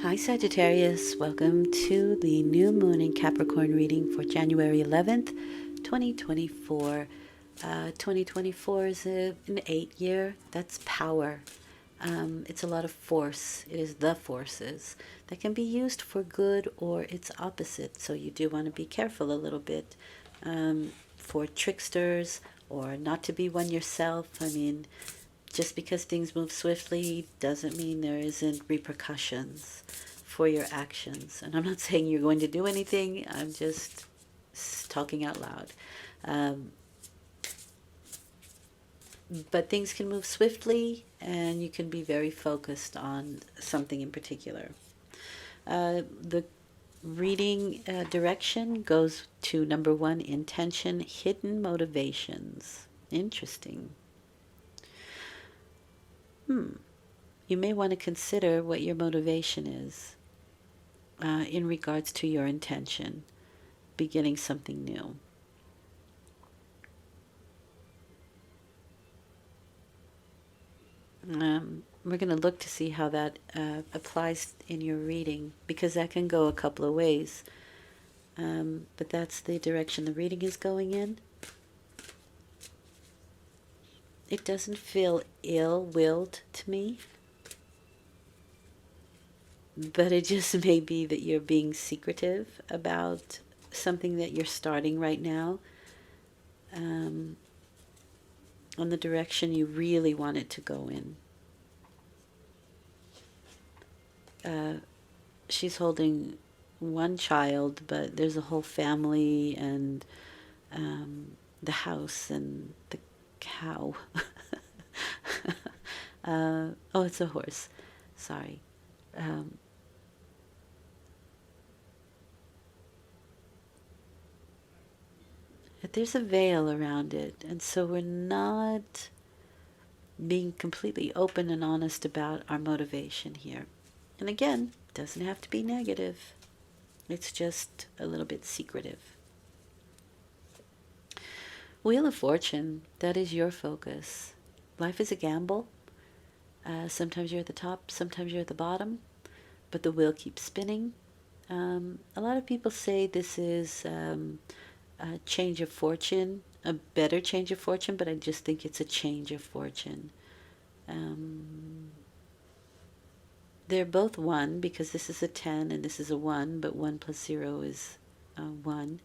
Hi Sagittarius, welcome to the new moon in Capricorn reading for January 11th, 2024. 2024 is an 8 year. That's power. It's a lot of force. It is the forces that can be used for good or its opposite. So you do want to be careful a little bit for tricksters or not to be one yourself. I mean, just because things move swiftly doesn't mean there isn't repercussions for your actions. And I'm not saying you're going to do anything, I'm just talking out loud. But things can move swiftly and you can be very focused on something in particular. The reading direction goes to number 1, intention, hidden motivations. Interesting. You may want to consider what your motivation is in regards to your intention, beginning something new. We're going to look to see how that applies in your reading, because that can go a couple of ways. But that's the direction the reading is going in. It doesn't feel ill-willed to me, but it just may be that you're being secretive about something that you're starting right now, on the direction you really want it to go in. She's holding one child, but there's a whole family and the house and the cow. Oh, it's a horse. Sorry. There's a veil around it, and so we're not being completely open and honest about our motivation here. And again, doesn't have to be negative. It's just a little bit secretive. Wheel of Fortune, that is your focus. Life is a gamble. Sometimes you're at the top, sometimes you're at the bottom, but the wheel keeps spinning. A lot of people say this is a change of fortune, a better change of fortune, but I just think it's a change of fortune. They're both 1 because this is a 10 and this is a 1, but 1 plus 0 is 1.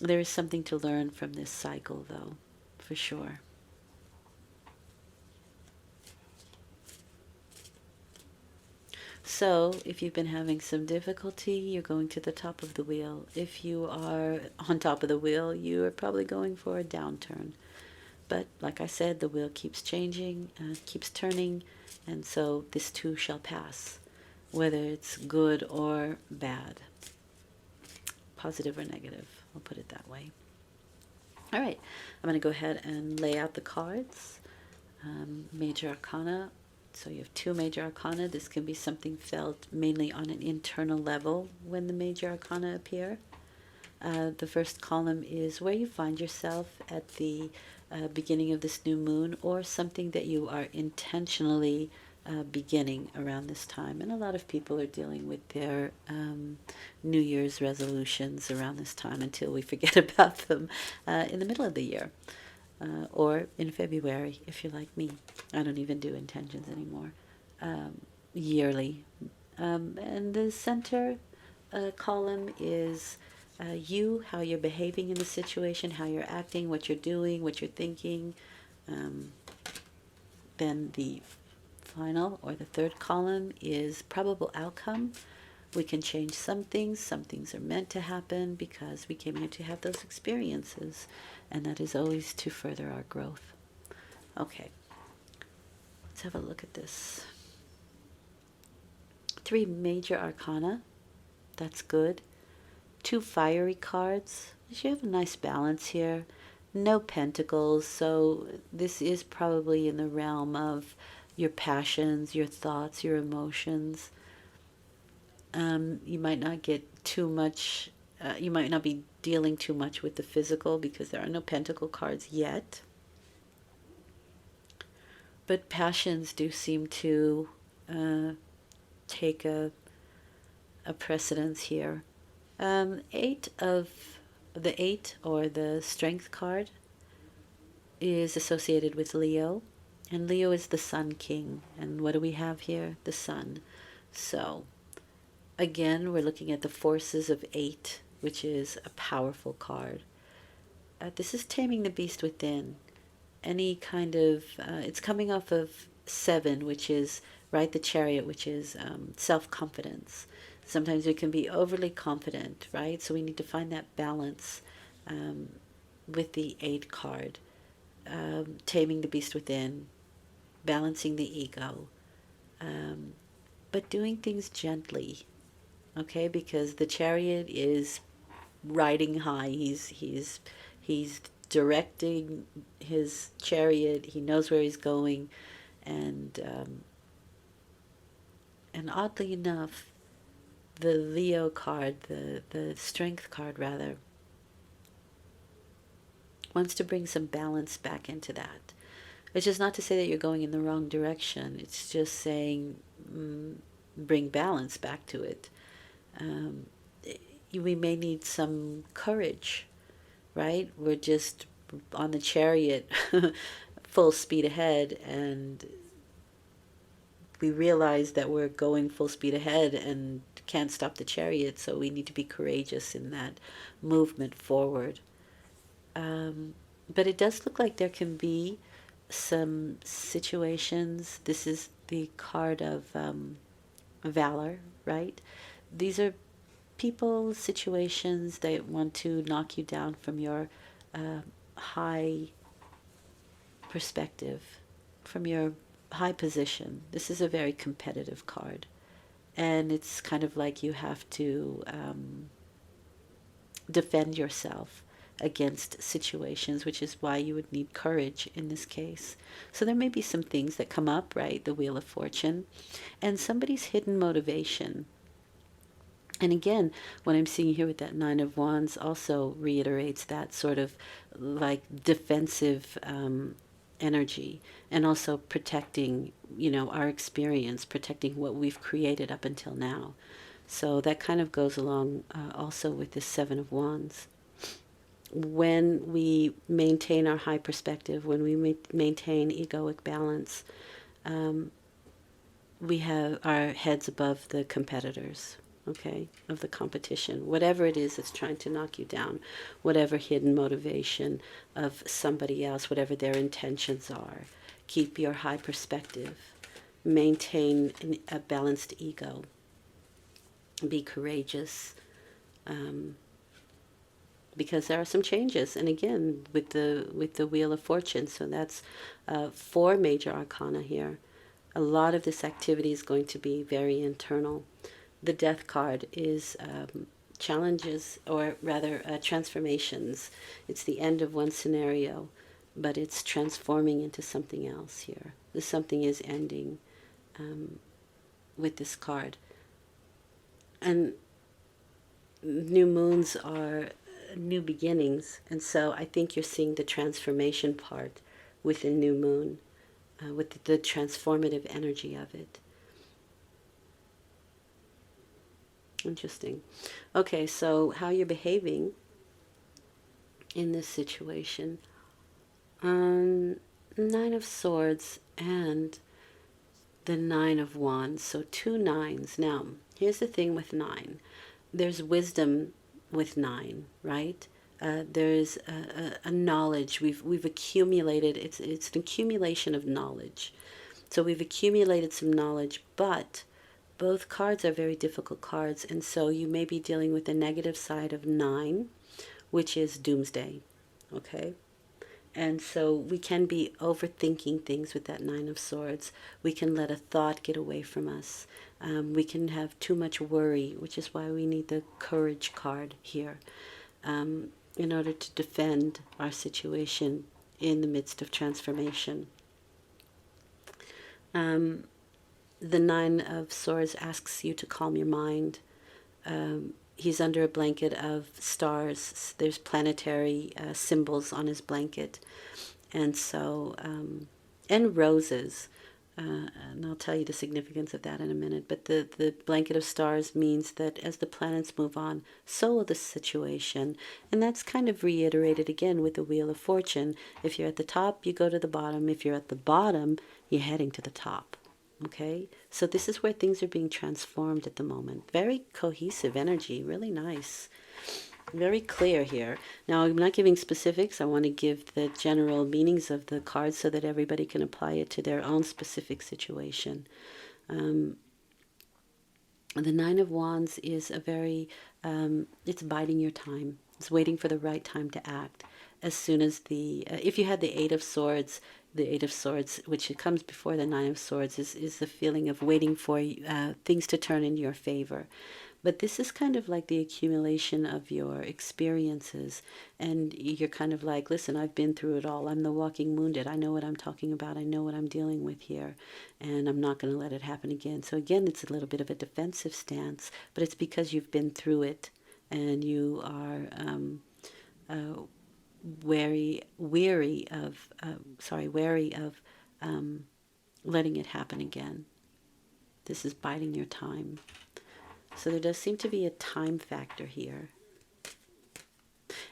There is something to learn from this cycle, though, for sure. So, if you've been having some difficulty, you're going to the top of the wheel. If you are on top of the wheel, you are probably going for a downturn. But like I said, the wheel keeps changing, keeps turning, and so this too shall pass, whether it's good or bad, positive or negative. I'll put it that way. All right, I'm going to go ahead and lay out the cards. Major Arcana. So you have 2 Major Arcana. This can be something felt mainly on an internal level when the Major Arcana appear. The first column is where you find yourself at the beginning of this new moon, or something that you are intentionally beginning around this time. And a lot of people are dealing with their New Year's resolutions around this time until we forget about them in the middle of the year. Or in February, if you're like me. I don't even do intentions anymore. Yearly. And the center column is you, how you're behaving in the situation, how you're acting, what you're doing, what you're thinking. Then the final, or the third column, is probable outcome. We can change some things are meant to happen because we came here to have those experiences, and that is always to further our growth. Okay, let's have a look at this. 3 Major Arcana, that's good. 2 fiery cards, you have a nice balance here. No pentacles, so this is probably in the realm of your passions, your thoughts, your emotions. You might not get too much, you might not be dealing too much with the physical because there are no pentacle cards yet. But passions do seem to take a precedence here. The eight or the strength card is associated with Leo, and Leo is the Sun King. And what do we have here? The Sun. So again, we're looking at the forces of 8, which is a powerful card. This is taming the beast within. Any kind of, it's coming off of 7, which is, right, the Chariot, which is self-confidence. Sometimes we can be overly confident, right? So we need to find that balance with the 8 card. Taming the beast within, balancing the ego, but doing things gently, okay? Because the Chariot is riding high. He's directing his chariot. He knows where he's going, and oddly enough, the Leo card, the Strength card rather, wants to bring some balance back into that. It's just not to say that you're going in the wrong direction. It's just saying bring balance back to it. We may need some courage, right? We're just on the Chariot full speed ahead, and we realize that we're going full speed ahead and can't stop the Chariot, so we need to be courageous in that movement forward. But it does look like there can be some situations. This is the card of valor, right? These are people, situations that want to knock you down from your high perspective, from your high position. This is a very competitive card. And it's kind of like you have to defend yourself against situations, which is why you would need courage in this case. So there may be some things that come up, right? The Wheel of Fortune, and somebody's hidden motivation. And again, what I'm seeing here with that Nine of Wands also reiterates that sort of like defensive energy, and also protecting, our experience, protecting what we've created up until now. So that kind of goes along also with this Seven of Wands. When we maintain our high perspective, when we maintain egoic balance, we have our heads above the competitors, okay, of the competition. Whatever it is that's trying to knock you down, whatever hidden motivation of somebody else, whatever their intentions are, keep your high perspective. Maintain a balanced ego. Be courageous. Because there are some changes, and again with the Wheel of Fortune, so that's 4 major arcana here. A lot of this activity is going to be very internal. The Death card is challenges, or rather transformations. It's the end of one scenario, but it's transforming into something else here. This something is ending with this card. And new moons are new beginnings, and so I think you're seeing the transformation part with the new moon, with the transformative energy of it. Interesting. Okay, so how you're behaving in this situation. Nine of Swords and the Nine of Wands, so 2 9s. Now, here's the thing with 9. There's wisdom with 9, right? There's a knowledge we've accumulated. It's an accumulation of knowledge. So we've accumulated some knowledge, but both cards are very difficult cards, and so you may be dealing with the negative side of 9, which is doomsday, okay? And so we can be overthinking things with that 9 of Swords. We can let a thought get away from us. We can have too much worry, which is why we need the Courage card here, in order to defend our situation in the midst of transformation. The 9 of Swords asks you to calm your mind. He's under a blanket of stars. There's planetary symbols on his blanket. And so and roses. And I'll tell you the significance of that in a minute. But the blanket of stars means that as the planets move on, so will the situation. And that's kind of reiterated again with the Wheel of Fortune. If you're at the top, you go to the bottom. If you're at the bottom, you're heading to the top. Okay? So this is where things are being transformed at the moment. Very cohesive energy, really nice. Very clear here. Now, I'm not giving specifics. I want to give the general meanings of the cards so that everybody can apply it to their own specific situation. The Nine of Wands is a very, it's biding your time. It's waiting for the right time to act. As soon as if you had the Eight of Swords, which it comes before the Nine of Swords, is the feeling of waiting for things to turn in your favor. But this is kind of like the accumulation of your experiences. And you're kind of like, listen, I've been through it all. I'm the walking wounded. I know what I'm talking about. I know what I'm dealing with here. And I'm not going to let it happen again. So again, it's a little bit of a defensive stance. But it's because you've been through it. And you are wary of letting it happen again. This is biding your time. So there does seem to be a time factor here.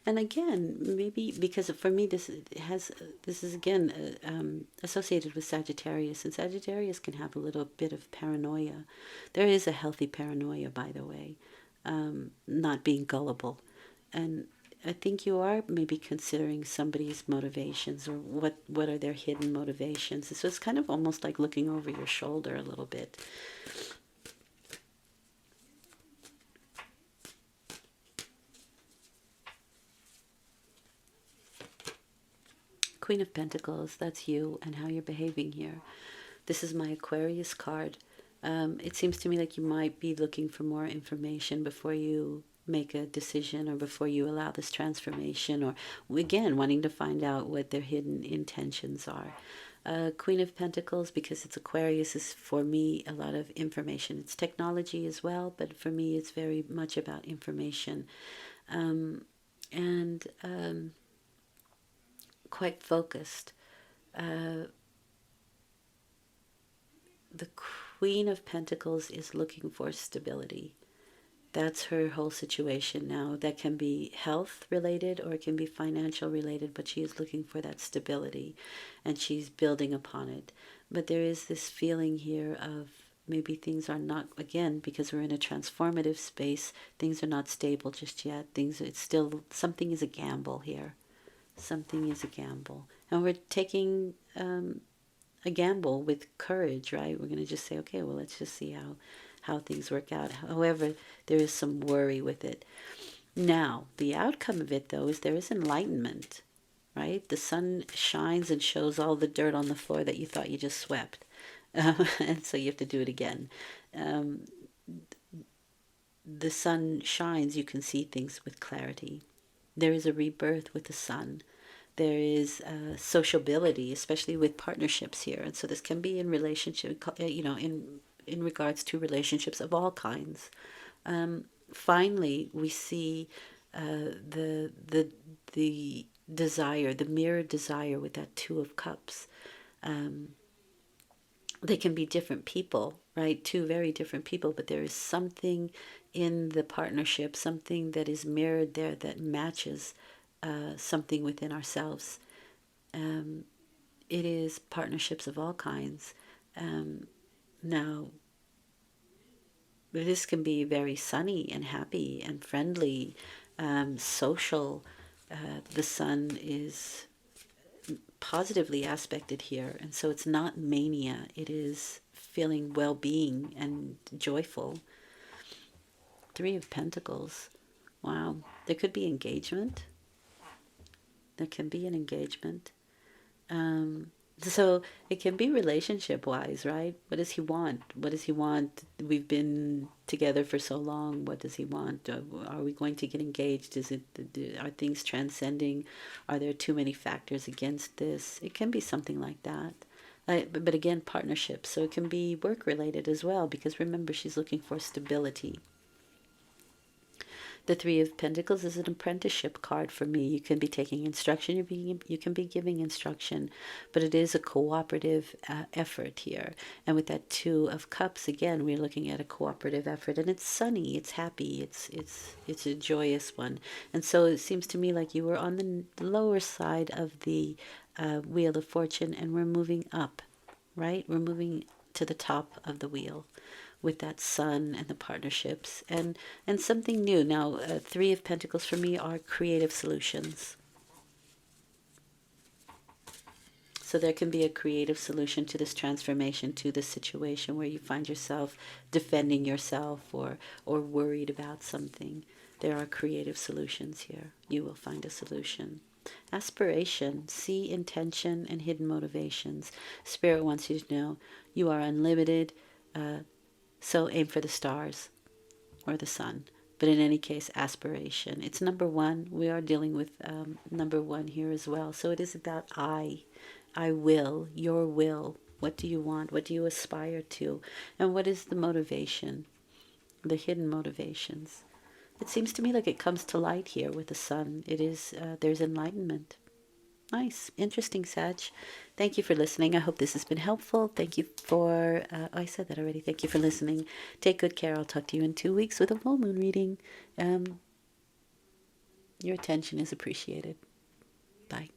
And again, maybe because for me this is again associated with Sagittarius, and Sagittarius can have a little bit of paranoia. There is a healthy paranoia, by the way, not being gullible. And I think you are maybe considering somebody's motivations, or what are their hidden motivations. So it's kind of almost like looking over your shoulder a little bit. Queen of Pentacles, that's you and how you're behaving here. This is my Aquarius card. It seems to me like you might be looking for more information before you make a decision, or before you allow this transformation, or again, wanting to find out what their hidden intentions are. Queen of Pentacles, because it's Aquarius, is for me a lot of information. It's technology as well, but for me it's very much about information. Quite focused. The Queen of Pentacles is looking for stability. That's her whole situation now. That can be health related or it can be financial related, but she is looking for that stability and she's building upon it. But there is this feeling here of maybe things are not, again, because we're in a transformative space, things are not stable just yet. Something is a gamble here. Something is a gamble. And we're taking a gamble with courage, right? We're going to just say, okay, well, let's just see how things work out. However, there is some worry with it. Now, the outcome of it, though, is there is enlightenment, right? The sun shines and shows all the dirt on the floor that you thought you just swept. And so you have to do it again. The sun shines, you can see things with clarity. There is a rebirth with the sun. There is sociability, especially with partnerships here. And so this can be in relationship, in regards to relationships of all kinds. Finally, we see the desire, the mirrored desire with that Two of Cups. They can be different people, right? Two very different people, but there is something in the partnership, something that is mirrored there that matches something within ourselves. It is partnerships of all kinds. Now, this can be very sunny and happy and friendly, social. The sun is positively aspected here, and so it's not mania. It is feeling well-being and joyful. Three of Pentacles. Wow. There could be engagement. There can be an engagement. So it can be relationship-wise, right? What does he want? What does he want? We've been together for so long. What does he want? Are we going to get engaged? Are things transcending? Are there too many factors against this? It can be something like that. But again, partnerships. So it can be work-related as well, because remember, she's looking for stability. The Three of Pentacles is an apprenticeship card for me. You can be taking instruction, you can be giving instruction, but it is a cooperative effort here. And with that Two of Cups, again, we're looking at a cooperative effort, and it's sunny, it's happy, it's a joyous one. And so it seems to me like you were on the lower side of the Wheel of Fortune, and we're moving up, right? We're moving to the top of the wheel with that sun and the partnerships and something new. Now, Three of Pentacles for me are creative solutions. So there can be a creative solution to this transformation, to this situation where you find yourself defending yourself or worried about something. There are creative solutions here. You will find a solution. Aspiration, see intention and hidden motivations. Spirit wants you to know you are unlimited. So aim for the stars or the sun. But in any case, aspiration. It's number one. We are dealing with number one here as well. So it is about I will, your will. What do you want? What do you aspire to? And what is the motivation? The hidden motivations. It seems to me like it comes to light here with the sun. It is, there's enlightenment. Nice. Interesting, Sag. Thank you for listening. I hope this has been helpful. Thank you for, oh, I said that already. Thank you for listening. Take good care. I'll talk to you in 2 weeks with a full moon reading. Your attention is appreciated. Bye.